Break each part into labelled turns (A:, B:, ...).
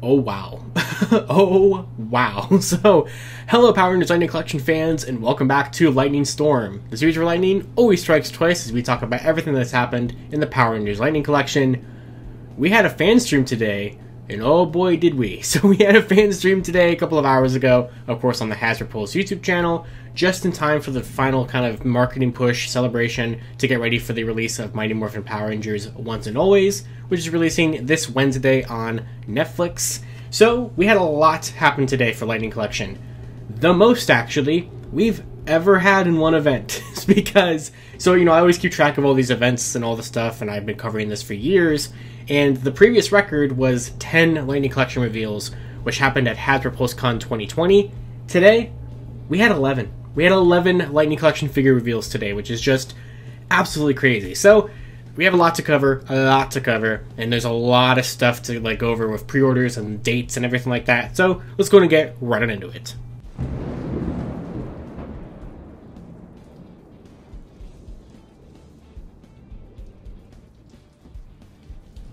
A: Oh wow. Oh wow. So, hello Power Rangers Lightning Collection fans, and welcome back to Lightning Storm, the series where lightning always strikes twice as we talk about everything that's happened in the Power Rangers Lightning Collection. We had a fan stream today, and oh boy did we. So we had a fan stream today a couple of hours ago, of course on the Hasbro Pulse YouTube channel, just in time for the final kind of marketing push celebration to get ready for the release of Mighty Morphin Power Rangers Once and Always, which is releasing this Wednesday on Netflix. So we had a lot happen today for Lightning Collection. The most, actually, we've ever had in one event. Because, so, you know, I always keep track of all these events and all the stuff, and I've been covering this for years. And the previous record was 10 Lightning Collection reveals, which happened at Hasbro Pulse Con 2020. Today, we had 11. We had 11 Lightning Collection figure reveals today, which is just absolutely crazy. So, we have a lot to cover, and there's a lot of stuff to go over with pre-orders and dates and everything like that. So, let's go and get right on into it.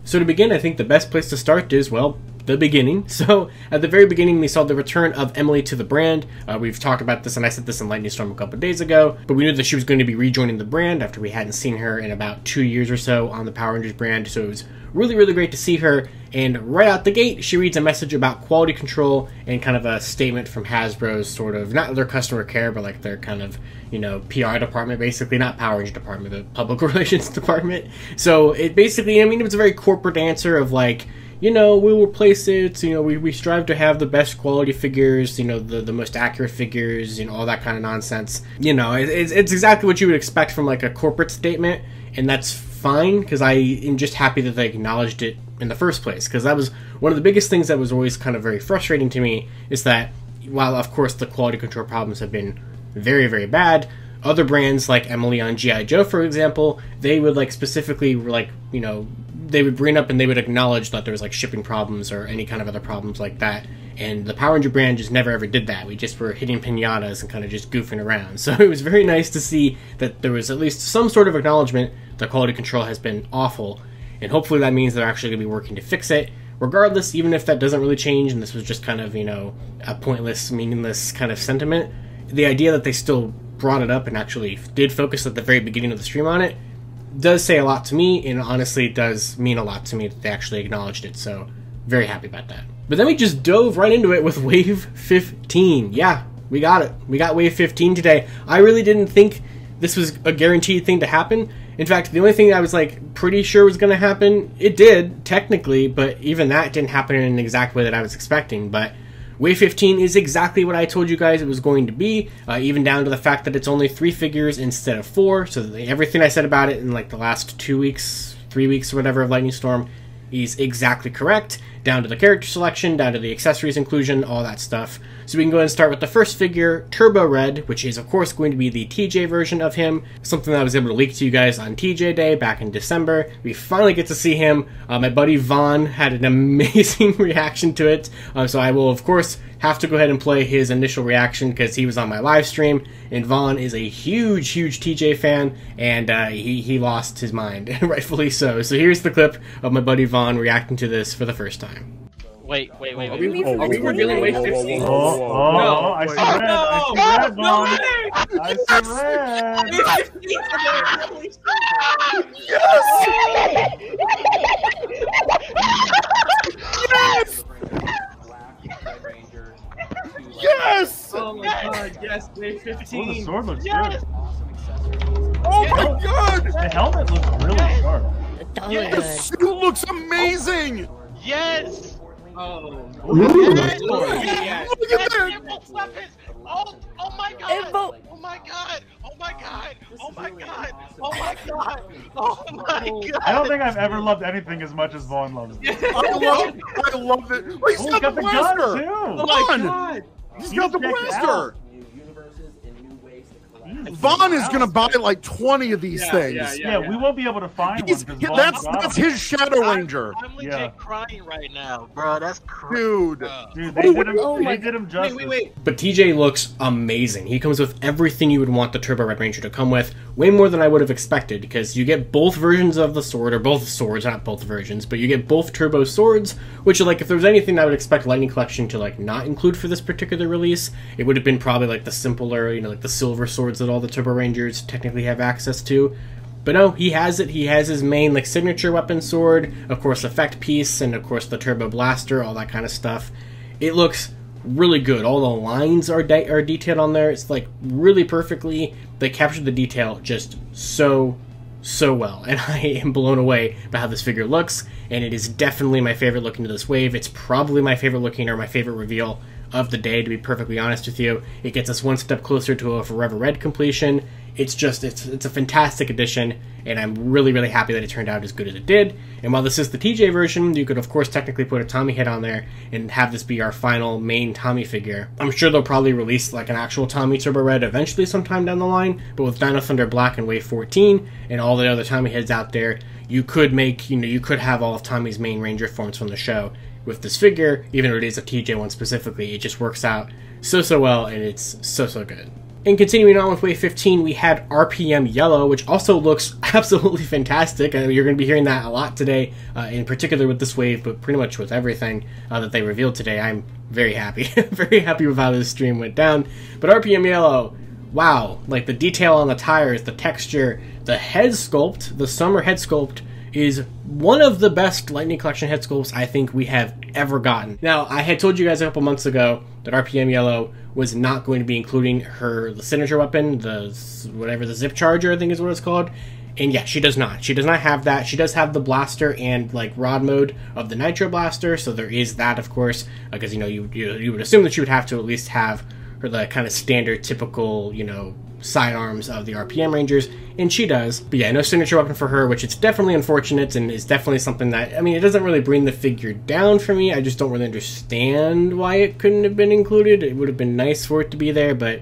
A: So to begin, I think the best place to start is, well, the beginning. So at the very beginning, we saw the return of Emily to the brand. We've talked about this, and I said this in Lightning Storm a couple of days ago, but we knew that she was going to be rejoining the brand after we hadn't seen her in about 2 years or so on the Power Rangers brand. So it was really, really great to see her. And right out the gate, she reads a message about quality control and kind of a statement from Hasbro's sort of, not their customer care, but like their kind of, you know, PR department, basically, not Power Rangers department, the public relations department. So it basically, I mean, it was a very corporate answer of like, you know, we'll replace it, you know, we strive to have the best quality figures, you know, the most accurate figures, you know, all that kind of nonsense. You know, it's exactly what you would expect from like a corporate statement, and that's fine, because I am just happy that they acknowledged it in the first place, because that was one of the biggest things that was always kind of very frustrating to me, is that while of course the quality control problems have been very, very bad, other brands like Emily on G.I. Joe, for example, they would like specifically like, you know, they would bring up and they would acknowledge that there was like shipping problems or any kind of other problems like that. And the Power Ranger brand just never ever did that. We just were hitting piñatas and kind of just goofing around. So it was very nice to see that there was at least some sort of acknowledgement that quality control has been awful. And hopefully that means they're actually going to be working to fix it. Regardless, even if that doesn't really change and this was just kind of, you know, a pointless, meaningless kind of sentiment, the idea that they still brought it up and actually did focus at the very beginning of the stream on it does say a lot to me, and honestly does mean a lot to me that they actually acknowledged it, so very happy about that. But then we just dove right into it with Wave 15. Yeah, we got it. We got Wave 15 today. I really didn't think this was a guaranteed thing to happen. In fact, the only thing I was like pretty sure was going to happen, it did, technically, but even that didn't happen in an exact way that I was expecting. But Wave 15 is exactly what I told you guys it was going to be, even down to the fact that it's only 3 figures instead of 4, so everything I said about it in like the last 2 weeks, 3 weeks or whatever of Lightning Storm is exactly correct, down to the character selection, down to the accessories inclusion, all that stuff. So we can go ahead and start with the first figure, Turbo Red, which is of course going to be the TJ version of him, something that I was able to leak to you guys on TJ Day back in December. We finally get to see him. My buddy Vaughn had an amazing reaction to it, so I will of course have to go ahead and play his initial reaction because he was on my live stream, and Vaughn is a huge, huge TJ fan, and he lost his mind, rightfully so. So here's the clip of my buddy Vaughn reacting to this for the first time.
B: Wait.
A: Are we revealing Wave 15?
C: No, I see red. I see red, Vaughn. I see red.
D: Yes! Yes!
A: Oh my god, yes, Wave 15.
C: Oh, the sword looks
A: yes!
C: good.
D: Oh my god!
C: The helmet looks really sharp.
D: The suit looks amazing!
B: Yes!
A: Oh.
B: Yes!
A: Yes!
D: Look at that!
B: Impulse weapons! Oh my god! Oh my god! Oh my god! Oh my god! Oh my god! Oh my god!
C: I don't think I've ever loved anything as much as Vaughn loves it.
D: I love it! Oh, he's got the
C: gun
D: blaster!
C: too!
A: Oh my god!
D: He's got the blaster!
C: He's
D: Vaughn is gonna buy like 20 of these things.
C: Yeah, we won't be able to find one. 'Cause Vaughn's got
D: That's
C: them.
D: his Shadow Ranger.
B: I'm legit crying right now, bro. That's crazy.
D: Dude.
C: Dude, they did him justice.
B: Wait.
A: But TJ looks amazing. He comes with everything you would want the Turbo Red Ranger to come with, way more than I would have expected, because you get both versions of the sword, or both swords, not both versions, but you get both Turbo swords, which, like, if there was anything I would expect Lightning Collection to, like, not include for this particular release, it would have been probably, like, the simpler, you know, like the silver swords that all the Turbo Rangers technically have access to. But no, he has it. He has his main, like, signature weapon sword, of course, effect piece, and of course the Turbo Blaster, all that kind of stuff. It looks really good. All the lines are detailed on there. It's, like, really perfectly. They captured the detail just so well, and I am blown away by how this figure looks, and it is definitely my favorite look into this wave. It's probably my favorite looking, or my favorite reveal of the day, to be perfectly honest with you. It gets us one step closer to a Forever Red completion. It's just, it's a fantastic addition, and I'm really, really happy that it turned out as good as it did. And while this is the TJ version, you could of course technically put a Tommy head on there and have this be our final main Tommy figure. I'm sure they'll probably release like an actual Tommy Turbo Red eventually sometime down the line, but with Dino Thunder Black and Wave 14 and all the other Tommy heads out there, you could make, you could have all of Tommy's main Ranger forms from the show with this figure, even though it is a TJ one specifically. It just works out so well, and it's so good. And continuing on with Wave 15, we had RPM Yellow, which also looks absolutely fantastic. You're going to be hearing that a lot today, in particular with this wave, but pretty much with everything that they revealed today. I'm very happy. Very happy with how this stream went down. But RPM Yellow, wow. Like, the detail on the tires, the texture, the head sculpt, the summer head sculpt, is one of the best Lightning Collection head sculpts I think we have ever gotten. Now, I had told you guys a couple months ago that RPM Yellow was not going to be including the signature weapon, the Zip Charger, I think is what it's called. And yeah, she does not. She does not have that. She does have the blaster and like rod mode of the Nitro Blaster, so there is that, of course, because you would assume that she would have to at least have her the kind of standard, typical, sidearms of the RPM Rangers, and she does. But yeah, no signature weapon for her, which is definitely unfortunate, and is definitely something that, it doesn't really bring the figure down for me. I just don't really understand why it couldn't have been included. It would have been nice for it to be there, but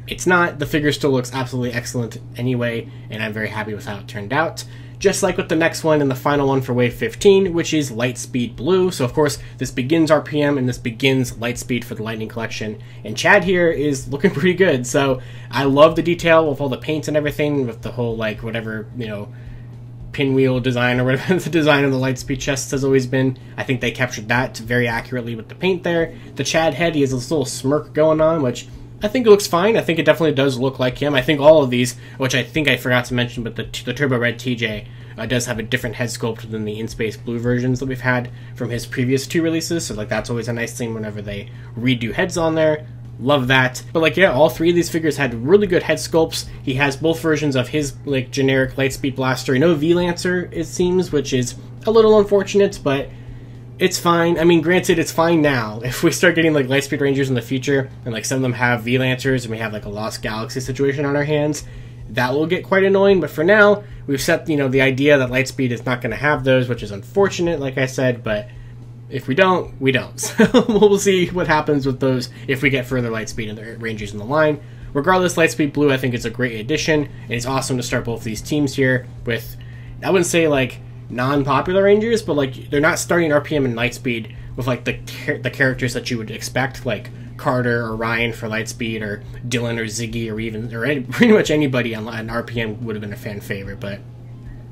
A: it's not. The figure still looks absolutely excellent anyway, and I'm very happy with how it turned out. Just like with the next one and the final one for Wave 15, which is Lightspeed Blue. So of course, this begins RPM and this begins Lightspeed for the Lightning Collection. And Chad here is looking pretty good. So I love the detail with all the paints and everything, with the whole, like, whatever, pinwheel design or whatever the design of the Lightspeed chest has always been. I think they captured that very accurately with the paint there. The Chad head, he has this little smirk going on, which I think it looks fine. I think it definitely does look like him. I think all of these, which I think I forgot to mention, but the Turbo Red TJ does have a different head sculpt than the In-Space Blue versions that we've had from his previous two releases. So, like, that's always a nice thing whenever they redo heads on there. Love that. But, like, yeah, all three of these figures had really good head sculpts. He has both versions of his, like, generic Lightspeed Blaster. No V-Lancer, it seems, which is a little unfortunate, but it's fine. Granted, it's fine now. If we start getting, like, Lightspeed Rangers in the future, and, like, some of them have V-Lancers, and we have, like, a Lost Galaxy situation on our hands, that will get quite annoying. But for now, we've set, the idea that Lightspeed is not going to have those, which is unfortunate, like I said, but if we don't, we don't. So we'll see what happens with those if we get further Lightspeed and the Rangers in the line. Regardless, Lightspeed Blue, I think, is a great addition, and it's awesome to start both these teams here with, I wouldn't say, like, non-popular Rangers, but, like, they're not starting RPM and Lightspeed with, like, the characters that you would expect, like Carter or Ryan for Lightspeed, or Dylan or Ziggy, or pretty much anybody on RPM would have been a fan favorite. But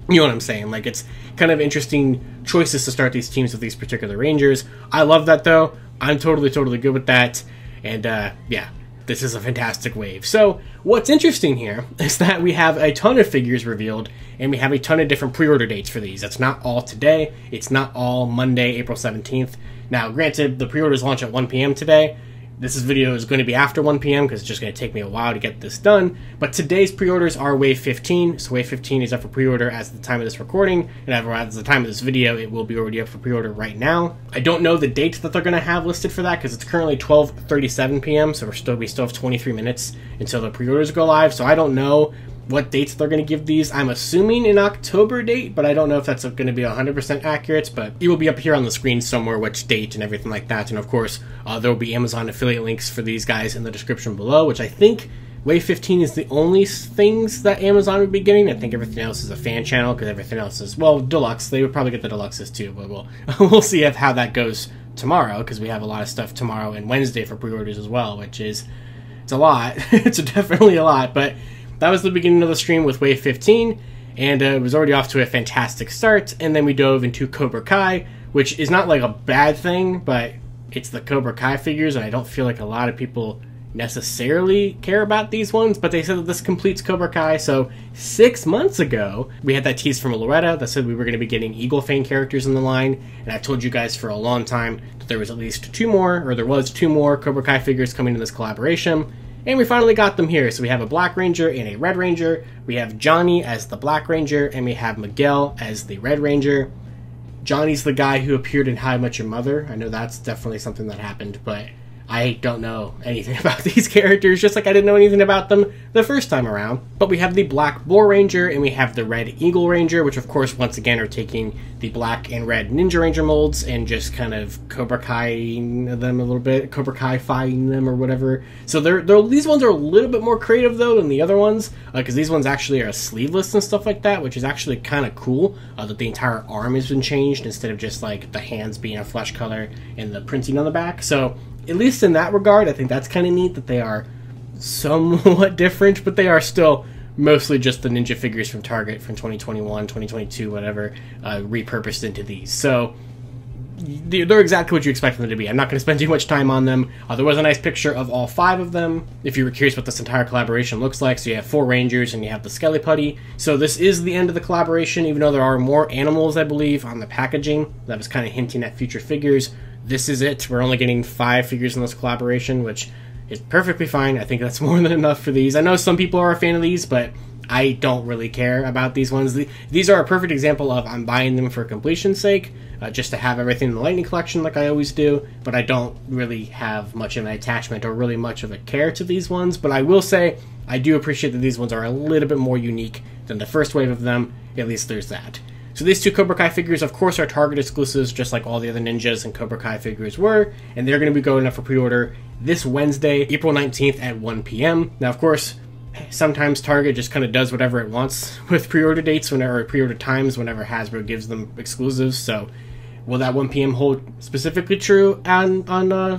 A: you know what I'm saying? Like, it's kind of interesting choices to start these teams with these particular Rangers. I love that, though. I'm totally good with that. And yeah, this is a fantastic wave. So what's interesting here is that we have a ton of figures revealed, and we have a ton of different pre-order dates for these. That's not all today. It's not all Monday, April 17th. Now, granted, the pre-orders launch at 1 p.m. today. This video is going to be after 1 p.m. because it's just going to take me a while to get this done. But today's pre-orders are Wave 15. So Wave 15 is up for pre-order as of the time of this recording. And as the time of this video, it will be already up for pre-order right now. I don't know the date that they're going to have listed for that because it's currently 12:37 p.m. So we still have 23 minutes until the pre-orders go live. So I don't know what dates they're going to give these. I'm assuming an October date, but I don't know if that's going to be 100% accurate, but it will be up here on the screen somewhere which date and everything like that. And of course, there will be Amazon affiliate links for these guys in the description below, which I think Wave 15 is the only things that Amazon would be getting. I think everything else is a fan channel, because everything else is, well, Deluxe. They would probably get the Deluxes too, but we'll see how that goes tomorrow, because we have a lot of stuff tomorrow and Wednesday for pre-orders as well, which is, it's a lot. It's definitely a lot, but that was the beginning of the stream with Wave 15, and it was already off to a fantastic start, and then we dove into Cobra Kai, which is not like a bad thing, but it's the Cobra Kai figures, and I don't feel like a lot of people necessarily care about these ones, but they said that this completes Cobra Kai. So 6 months ago, we had that tease from Loretta that said we were going to be getting Eagle Fang characters in the line, and I've told you guys for a long time that there was at least two more Cobra Kai figures coming in this collaboration, and we finally got them here. So we have a Black Ranger and a Red Ranger, we have Johnny as the Black Ranger, and we have Miguel as the Red Ranger. Johnny's the guy who appeared in How I Met Your Mother. I know that's definitely something that happened, but I don't know anything about these characters, just like I didn't know anything about them the first time around. But we have the Black Bull Ranger, and we have the Red Eagle Ranger, which of course, once again, are taking the Black and Red Ninja Ranger molds and just kind of Cobra Kai-ing them a little bit, Cobra Kai-fying them or whatever. So these ones are a little bit more creative, though, than the other ones, because these ones actually are sleeveless and stuff like that, which is actually kind of cool, that the entire arm has been changed instead of just like the hands being a flesh color and the printing on the back. So at least in that regard, I think that's kind of neat that they are somewhat different, but they are still mostly just the Ninja figures from Target from 2021, 2022, whatever, repurposed into these. So they're exactly what you expect them to be. I'm not going to spend too much time on them. There was a nice picture of all 5 of them, if you were curious what this entire collaboration looks like. So you have 4 Rangers and you have the Skelly Putty. So this is the end of the collaboration, even though there are more animals, I believe, on the packaging. That was kind of hinting at future figures. This is it. We're only getting 5 figures in this collaboration, which is perfectly fine. I think that's more than enough for these. I know some people are a fan of these, but I don't really care about these ones. These are a perfect example of I'm buying them for completion's sake, just to have everything in the Lightning Collection like I always do, but I don't really have much of an attachment or really much of a care to these ones. But I will say I do appreciate that these ones are a little bit more unique than the first wave of them. At least there's that. So these 2 Cobra Kai figures, of course, are Target exclusives, just like all the other Ninjas and Cobra Kai figures were, and they're going to be going up for pre-order this Wednesday, April 19th at 1 p.m. Now, of course, sometimes Target just kind of does whatever it wants with pre-order dates, or pre-order times, whenever Hasbro gives them exclusives. So will that 1 p.m. hold specifically true on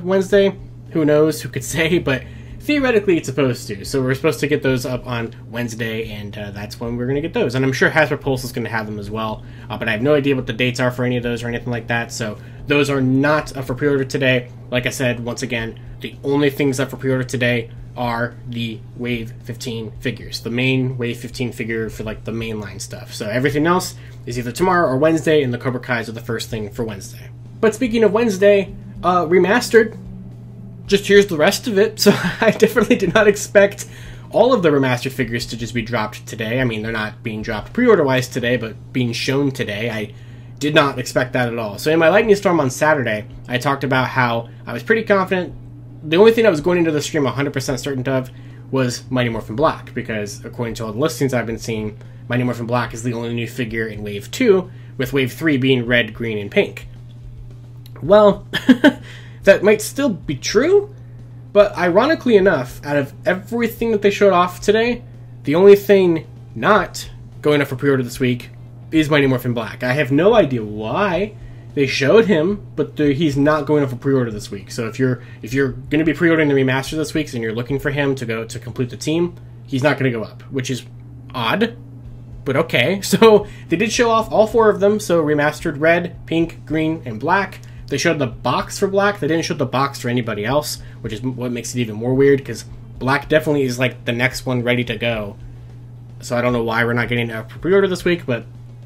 A: Wednesday? Who knows? Who could say? But theoretically, it's supposed to. So we're supposed to get those up on Wednesday, and that's when we're going to get those. And I'm sure Hasbro Pulse is going to have them as well, but I have no idea what the dates are for any of those or anything like that. So those are not up for pre-order today. Like I said, once again, the only things up for pre-order today are the Wave 15 figures. The main Wave 15 figure for like the mainline stuff. So everything else is either tomorrow or Wednesday, and the Cobra Kais are the first thing for Wednesday. But speaking of Wednesday, Remastered, just here's the rest of it. So I definitely did not expect all of the Remastered figures to just be dropped today. I mean, they're not being dropped pre-order wise today, but being shown today. I did not expect that at all. So in my Lightning Storm on Saturday, I talked about how I was pretty confident. The only thing I was going into the stream 100% certain of was Mighty Morphin Black, because according to all the listings I've been seeing, Mighty Morphin Black is the only new figure in Wave 2, with Wave 3 being red, green, and pink. Well, that might still be true, but ironically enough, out of everything that they showed off today, the only thing not going up for pre-order this week is Mighty Morphin Black. I have no idea why they showed him, but he's not going up for pre-order this week. So if you're going to be pre-ordering the Remaster this week and you're looking for him to go to complete the team, he's not going to go up, which is odd, but okay. So they did show off all 4 of them. So Remastered red, pink, green, and black. They showed the box for Black. They didn't show the box for anybody else, which is what makes it even more weird, because Black definitely is like the next one ready to go. So I don't know why we're not getting a pre-order this week, but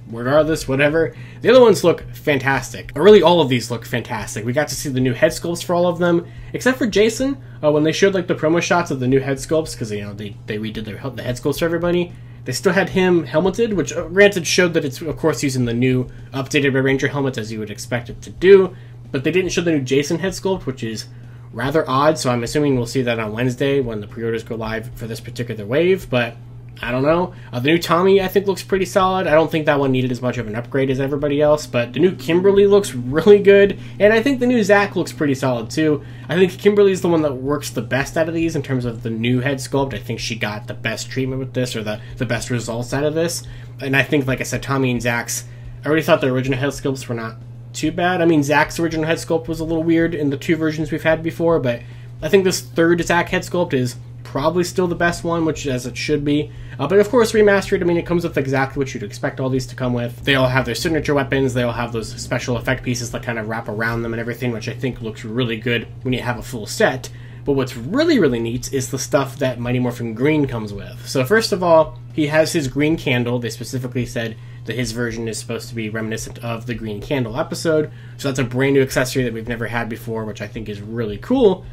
A: regardless, whatever. The other ones look fantastic. Or really, all of these look fantastic. We got to see the new head sculpts for all of them, except for Jason. When they showed like the promo shots of the new head sculpts, because they redid the head sculpts for everybody, they still had him helmeted, which granted showed that it's of course using the new updated Red Ranger helmet as you would expect it to do. But they didn't show the new Jason head sculpt, which is rather odd, so I'm assuming we'll see that on Wednesday when the pre-orders go live for this particular wave. But I don't know. The new Tommy, I think, looks pretty solid. I don't think that one needed as much of an upgrade as everybody else, but the new Kimberly looks really good, and I think the new Zack looks pretty solid too. I think Kimberly's the one that works the best out of these in terms of the new head sculpt. I think she got the best treatment with this, or the best results out of this. And I think, like I said, Tommy and Zack's, I already thought the original head sculpts were not too bad. I mean, Zack's original head sculpt was a little weird in the 2 versions we've had before, but I think this third Zack head sculpt is probably still the best one, which as it should be. But of course, Remastered, I mean, it comes with exactly what you'd expect all these to come with. They all have their signature weapons, they all have those special effect pieces that kind of wrap around them and everything, which I think looks really good when you have a full set. But what's really, really neat is the stuff that Mighty Morphin Green comes with. So first of all, he has his green candle. They specifically said that his version is supposed to be reminiscent of the Green Candle episode. So that's a brand new accessory that we've never had before, which I think is really cool.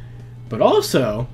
A: But also,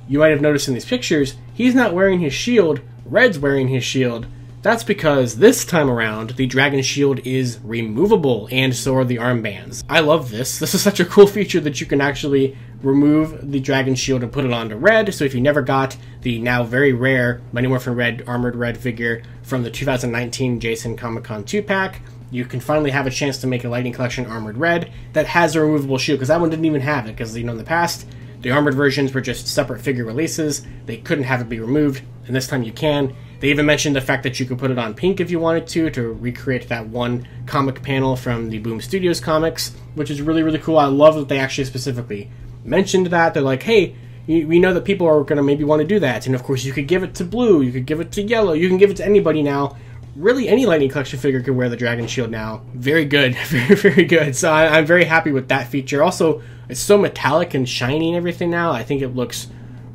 A: you might have noticed in these pictures, he's not wearing his shield, Red's wearing his shield. That's because this time around, the Dragon Shield is removable, and so are the armbands. I love this. This is such a cool feature that you can actually remove the Dragon Shield and put it onto Red, so if you never got the now very rare Mighty Morphin Red Armored Red figure from the 2019 Jason Comic Con 2-pack, you can finally have a chance to make a Lightning Collection Armored Red that has a removable shield, because that one didn't even have it, because, you know, in the past, the armored versions were just separate figure releases. They couldn't have it be removed, and this time you can. They even mentioned the fact that you could put it on pink if you wanted to recreate that one comic panel from the Boom Studios comics, which is really, really cool. I love that they actually specifically mentioned that. They're like, hey, we know that people are going to maybe want to do that, and of course you could give it to blue, you could give it to yellow, you can give it to anybody now. Really, any Lightning Collection figure could wear the Dragon Shield now. Very good. Very, very good. So I'm very happy with that feature. Also, it's so metallic and shiny and everything now. I think it looks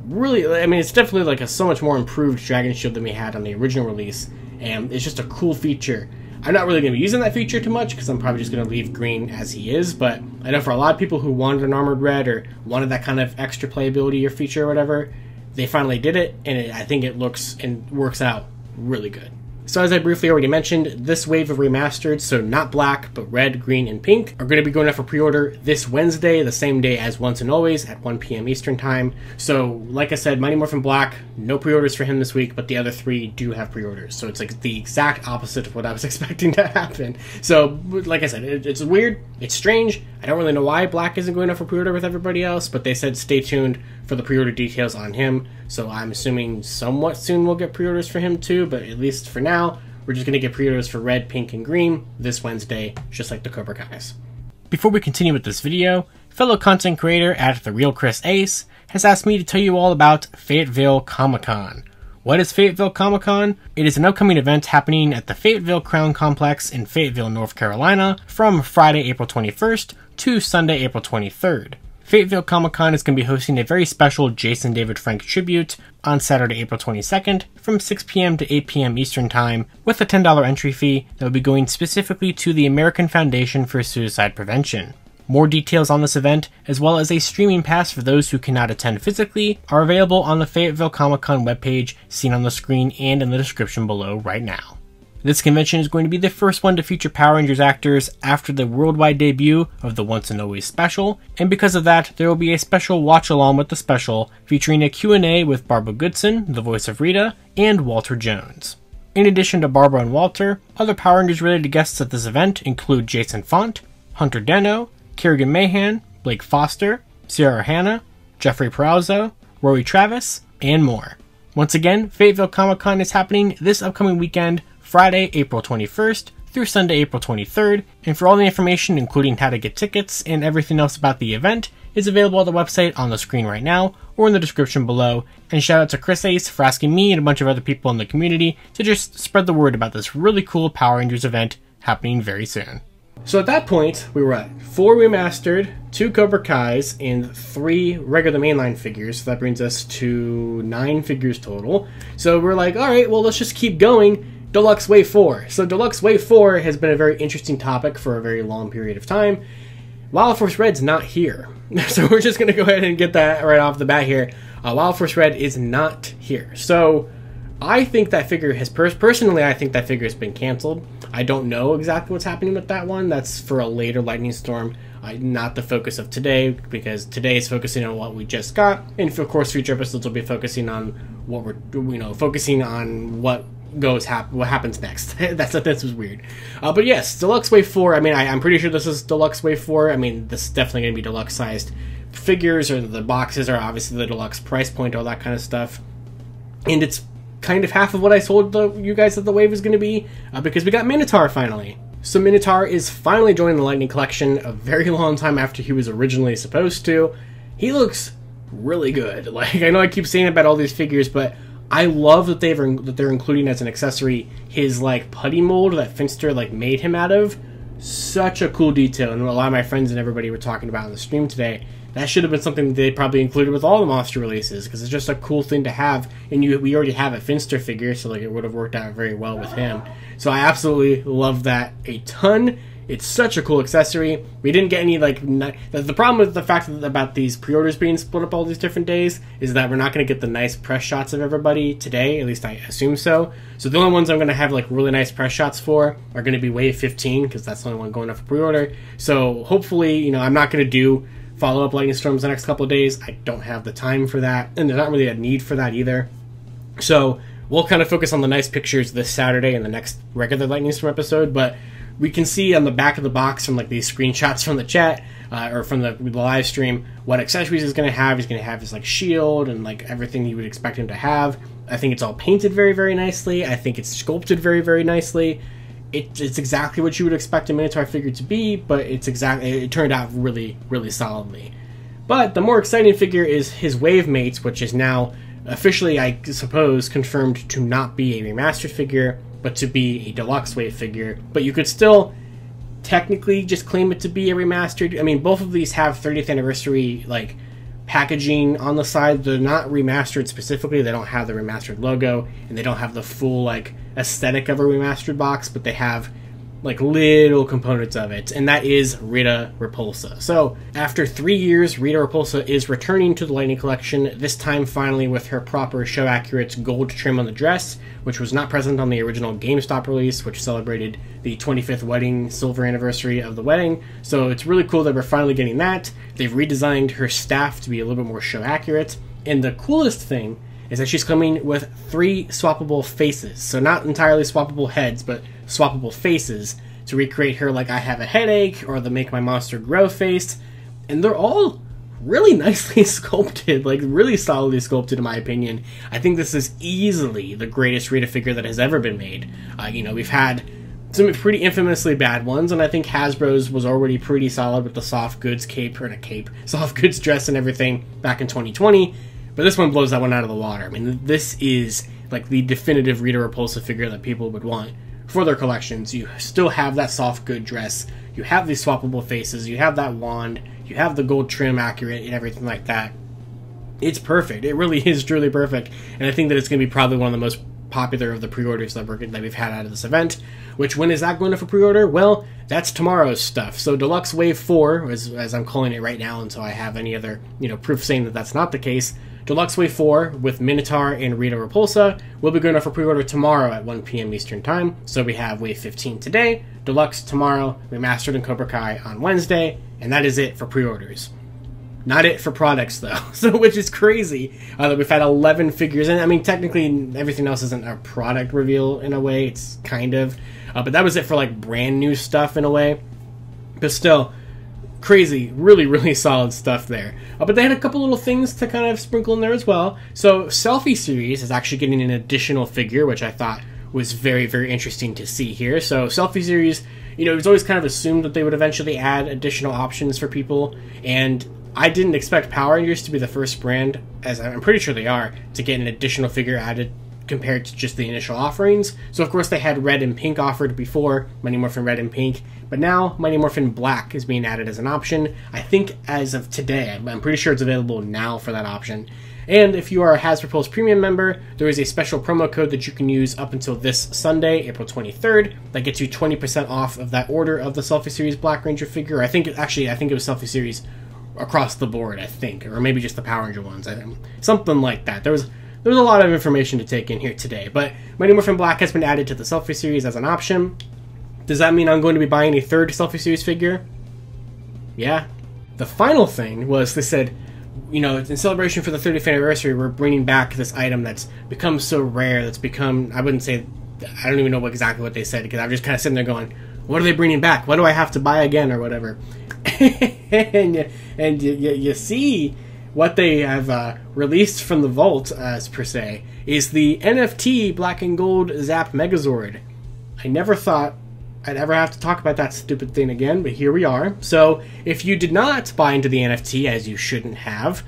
A: really... I mean, it's definitely like a so much more improved Dragon Shield than we had on the original release. And it's just a cool feature. I'm not really going to be using that feature too much because I'm probably just going to leave Green as he is. But I know for a lot of people who wanted an Armored Red or wanted that kind of extra playability or feature or whatever, they finally did it. And I think it looks and works out really good. So as I briefly already mentioned, this wave of Remastered, so not black, but red, green, and pink, are going to be going up for pre-order this Wednesday, the same day as Once and Always at 1 p.m. Eastern Time. So, like I said, Mighty Morphin Black, no pre-orders for him this week, but the other 3 do have pre-orders. So it's like the exact opposite of what I was expecting to happen. So, like I said, it's weird, it's strange. I don't really know why Black isn't going up for pre-order with everybody else, but they said stay tuned for the pre-order details on him. So I'm assuming somewhat soon we'll get pre-orders for him too, but at least for now, we're just going to get pre-orders for red, pink, and green this Wednesday, just like the Cobra Kais. Before we continue with this video, fellow content creator at The Real Chris Ace has asked me to tell you all about Fayetteville Comic Con. What is Fayetteville Comic Con? It is an upcoming event happening at the Fayetteville Crown Complex in Fayetteville, North Carolina from Friday, April 21st to Sunday, April 23rd. Fayetteville Comic Con is going to be hosting a very special Jason David Frank tribute on Saturday, April 22nd from 6 p.m. to 8 p.m. Eastern Time with a $10 entry fee that will be going specifically to the American Foundation for Suicide Prevention. More details on this event, as well as a streaming pass for those who cannot attend physically, are available on the Fayetteville Comic Con webpage seen on the screen and in the description below right now. This convention is going to be the first one to feature Power Rangers actors after the worldwide debut of the Once and Always special, and because of that, there will be a special watch-along with the special featuring a Q&A with Barbara Goodson, the voice of Rita, and Walter Jones. In addition to Barbara and Walter, other Power Rangers-related guests at this event include Jason Font, Hunter Deno, Kerrigan Mahan, Blake Foster, Sierra Hanna, Jeffrey Perazzo, Rory Travis, and more. Once again, Fayetteville Comic Con is happening this upcoming weekend, Friday, April 21st through Sunday, April 23rd, and for all the information, including how to get tickets and everything else about the event, is available on the website on the screen right now or in the description below. And shout out to Chris Ace for asking me and a bunch of other people in the community to just spread the word about this really cool Power Rangers event happening very soon. So at that point, we were at 4 Remastered, 2 Cobra Kais, and 3 regular mainline figures. So that brings us to 9 figures total. So we're like, alright, well let's just keep going. Deluxe Wave 4. So Deluxe Wave 4 has been a very interesting topic for a very long period of time. Wild Force Red's not here. So we're just going to go ahead and get that right off the bat here. Wild Force Red is not here. So I think that figure has, personally I think that figure has been canceled. I don't know exactly what's happening with that one. That's for a later Lightning Storm not the focus of today, because today is focusing on what we just got, and of course future episodes will be focusing on what we're, focusing on what happens next. That was weird. But yes, Deluxe Wave 4, I mean, I'm pretty sure this is Deluxe Wave 4. I mean, this is definitely going to be deluxe sized figures, or the boxes are obviously the deluxe price point, all that kind of stuff. And it's kind of half of what I told you guys that the wave is going to be, because we got Minotaur finally. So Minotaur is finally joining the Lightning Collection a very long time after he was originally supposed to. He looks really good. Like, I know I keep saying about all these figures, but I love that they're including as an accessory his like putty mold that Finster like made him out of. Such a cool detail, and a lot of my friends and everybody were talking about on the stream today. That should have been something they probably included with all the monster releases, because it's just a cool thing to have, and we already have a Finster figure, so like it would have worked out very well with him. So I absolutely love that a ton. It's such a cool accessory. We didn't get any, like, the problem with the fact about these pre-orders being split up all these different days is that we're not going to get the nice press shots of everybody today, at least I assume so. So the only ones I'm going to have, like, really nice press shots for are going to be Wave 15, because that's the only one going up for pre-order. So hopefully, I'm not going to do follow-up Lightning Storms the next couple of days. I don't have the time for that, and there's not really a need for that either. So we'll kind of focus on the nice pictures this Saturday and the next regular Lightning Storm episode, but we can see on the back of the box from like these screenshots from the chat or from the live stream what accessories he's going to have. He's going to have his like shield and like everything you would expect him to have. I think it's all painted very, very nicely. I think it's sculpted very, very nicely. It's exactly what you would expect a Minotaur figure to be, but it turned out really, really solidly. But the more exciting figure is his Wave Mates, which is now officially, I suppose, confirmed to not be a remastered figure, but to be a deluxe Wave figure. But you could still technically just claim it to be a remastered. I mean, both of these have 30th anniversary like packaging on the side. They're not remastered specifically. They don't have the remastered logo, and they don't have the full like aesthetic of a remastered box, but they have like little components of it, and that is Rita Repulsa. So after 3 years, Rita Repulsa is returning to the Lightning Collection, this time finally with her proper show accurate gold trim on the dress, which was not present on the original GameStop release, which celebrated the 25th wedding silver anniversary of the wedding. So it's really cool that we're finally getting that. They've redesigned her staff to be a little bit more show accurate, and the coolest thing is that she's coming with 3 swappable faces. So not entirely swappable heads, but swappable faces to recreate her like I have a headache or the make my monster grow face. And they're all really nicely sculpted, like really solidly sculpted in my opinion. I think this is easily the greatest Rita figure that has ever been made. We've had some pretty infamously bad ones, and I think Hasbro's was already pretty solid with the soft goods soft goods dress and everything back in 2020. But this one blows that one out of the water. I mean, this is like the definitive Rita Repulsa figure that people would want for their collections. You still have that soft good dress, you have these swappable faces, you have that wand, you have the gold trim accurate and everything like that. It's perfect. It really is truly perfect. And I think that it's going to be probably one of the most popular of the pre-orders that we've had out of this event. Which, when is that going up for pre-order? Well, that's tomorrow's stuff. So Deluxe Wave 4, as I'm calling it right now until I have any other proof saying that that's not the case, Deluxe Wave 4 with Minotaur and Rita Repulsa will be going up for pre-order tomorrow at 1 p.m. Eastern Time. So we have Wave 15 today, Deluxe tomorrow, Remastered and Cobra Kai on Wednesday, and that is it for pre-orders. Not it for products, though, so which is crazy that we've had 11 figures. And I mean, technically, everything else isn't a product reveal in a way. It's kind of. But that was it for, like, brand new stuff in a way. But still, crazy, really, really solid stuff there. But they had a couple little things to kind of sprinkle in there as well. So Selfie Series is actually getting an additional figure, which I thought was very, very interesting to see here. So Selfie Series, it was always kind of assumed that they would eventually add additional options for people. And I didn't expect Power Rangers to be the first brand, as I'm pretty sure they are, to get an additional figure added compared to just the initial offerings. So of course they had Red and Pink offered before, Mighty Morphin Red and Pink, but now Mighty Morphin Black is being added as an option. I think as of today, I'm pretty sure it's available now for that option. And if you are a Hasbro Pulse Premium member, there is a special promo code that you can use up until this Sunday, April 23rd, that gets you 20% off of that order of the Selfie Series Black Ranger figure. I think it was Selfie Series across the board, I think, or maybe just the Power Ranger ones, something like that. There was a lot of information to take in here today, but Mighty Morphin Black has been added to the Selfie Series as an option. Does that mean I'm going to be buying a third Selfie Series figure? Yeah. The final thing was they said, you know, in celebration for the 30th anniversary, we're bringing back this item that's become so rare, that's become, I wouldn't say, I don't even know exactly what they said, because I'm just kind of sitting there going, what are they bringing back? What do I have to buy again or whatever? and you see what they have released from the vault, as per se, is the NFT Black and Gold Zap Megazord. I never thought I'd ever have to talk about that stupid thing again, but here we are. So, if you did not buy into the NFT, as you shouldn't have,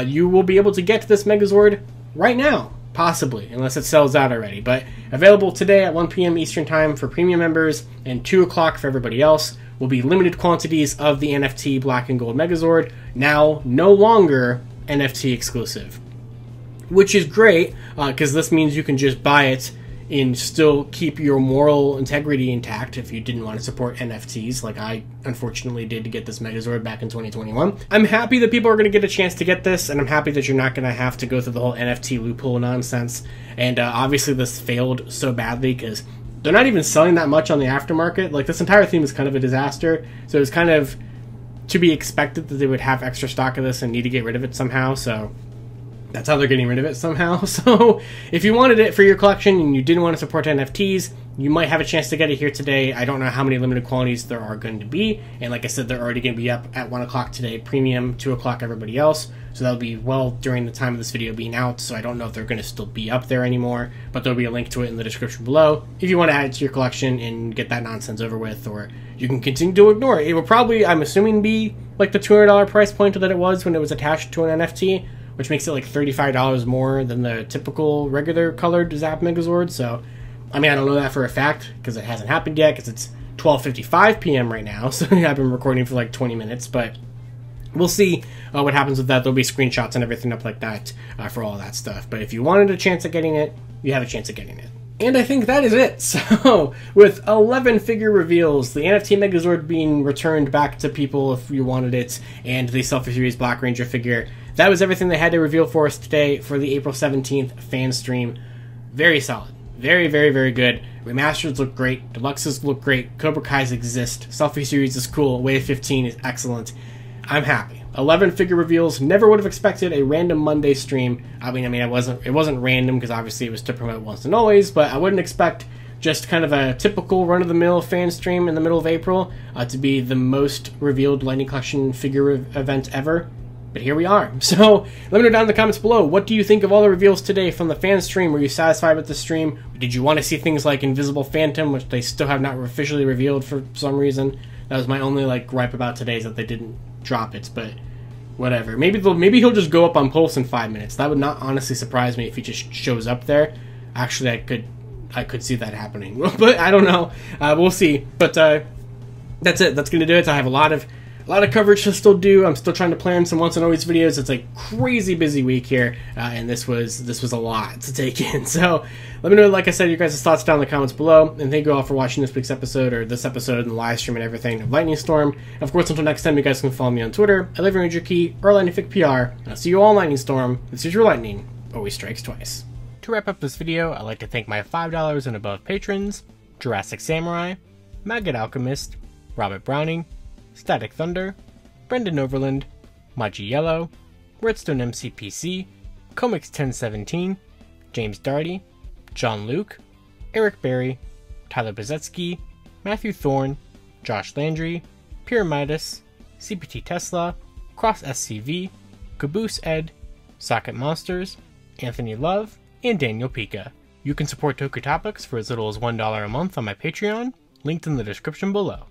A: you will be able to get this Megazord right now, possibly, unless it sells out already. But available today at 1 p.m. Eastern Time for premium members, and 2 o'clock for everybody else, will be limited quantities of the NFT Black and Gold Megazord, now no longer NFT exclusive. Which is great, because this means you can just buy it and still keep your moral integrity intact if you didn't want to support NFTs, like I unfortunately did to get this Megazord back in 2021. I'm happy that people are going to get a chance to get this, and I'm happy that you're not going to have to go through the whole NFT loophole nonsense. And obviously this failed so badly because they're not even selling that much on the aftermarket. Like, this entire theme is kind of a disaster, so it's kind of to be expected that they would have extra stock of this and need to get rid of it somehow, so that's how they're getting rid of it somehow. So if you wanted it for your collection and you didn't want to support NFTs, you might have a chance to get it here today. I don't know how many limited quantities there are going to be, and like I said, they're already going to be up at 1 o'clock today, premium, 2 o'clock everybody else, so that'll be well during the time of this video being out, so I don't know if they're going to still be up there anymore, but there'll be a link to it in the description below if you want to add it to your collection and get that nonsense over with, or you can continue to ignore it. It will probably, I'm assuming, be like the $200 price point that it was when it was attached to an NFT, which makes it like $35 more than the typical regular colored Zap Megazord. So, I mean, I don't know that for a fact because it hasn't happened yet, because it's 12:55 p.m. right now, so I've been recording for like 20 minutes, but we'll see what happens with that. There'll be screenshots and everything up like that for all that stuff. But if you wanted a chance at getting it, you have a chance at getting it. And I think that is it. So, with 11 figure reveals, the NFT Megazord being returned back to people if you wanted it, and the Selfie Series Black Ranger figure, that was everything they had to reveal for us today for the April 17th fan stream. Very solid. Very, very, very good. Remasters look great. Deluxes look great. Cobra Kai's exist. Selfie Series is cool. Wave 15 is excellent. I'm happy. 11 figure reveals. Never would have expected a random Monday stream. I mean, it wasn't random because obviously it was to promote Once and Always, but I wouldn't expect just kind of a typical run-of-the-mill fan stream in the middle of April to be the most revealed Lightning Collection figure event ever. But here we are. So, let me know down in the comments below, what do you think of all the reveals today from the fan stream? Were you satisfied with the stream? Did you want to see things like Invisible Phantom, which they still have not officially revealed for some reason? That was my only gripe about today, is that they didn't drop it, but whatever. Maybe he'll just go up on Pulse in 5 minutes. That would not honestly surprise me if he just shows up there. Actually, I could see that happening. But I don't know. We'll see. But that's it. That's going to do it. I have a lot of coverage to still do. I'm still trying to plan some Once and Always videos. It's a crazy busy week here, and this was a lot to take in. So let me know, like I said, your guys' thoughts down in the comments below, and thank you all for watching this week's episode, or this episode and the live stream and everything of Lightning Storm. And of course, until next time, you guys can follow me on Twitter at LivingRangerKey or LightningFigPR, and I'll see you all in Lightning Storm. This is your Lightning always strikes twice. To wrap up this video, I'd like to thank my $5 and above patrons: Jurassic Samurai, Maggot Alchemist, Robert Browning, Static Thunder, Brendan Overland, Maji Yellow, Redstone MCPC, Comics 1017, James Darty, John Luke, Eric Berry, Tyler Bezetsky, Matthew Thorne, Josh Landry, Pyramidus, CPT Tesla, Cross SCV, Caboose Ed, Socket Monsters, Anthony Love, and Daniel Pika. You can support Toku Topics for as little as $1 a month on my Patreon, linked in the description below.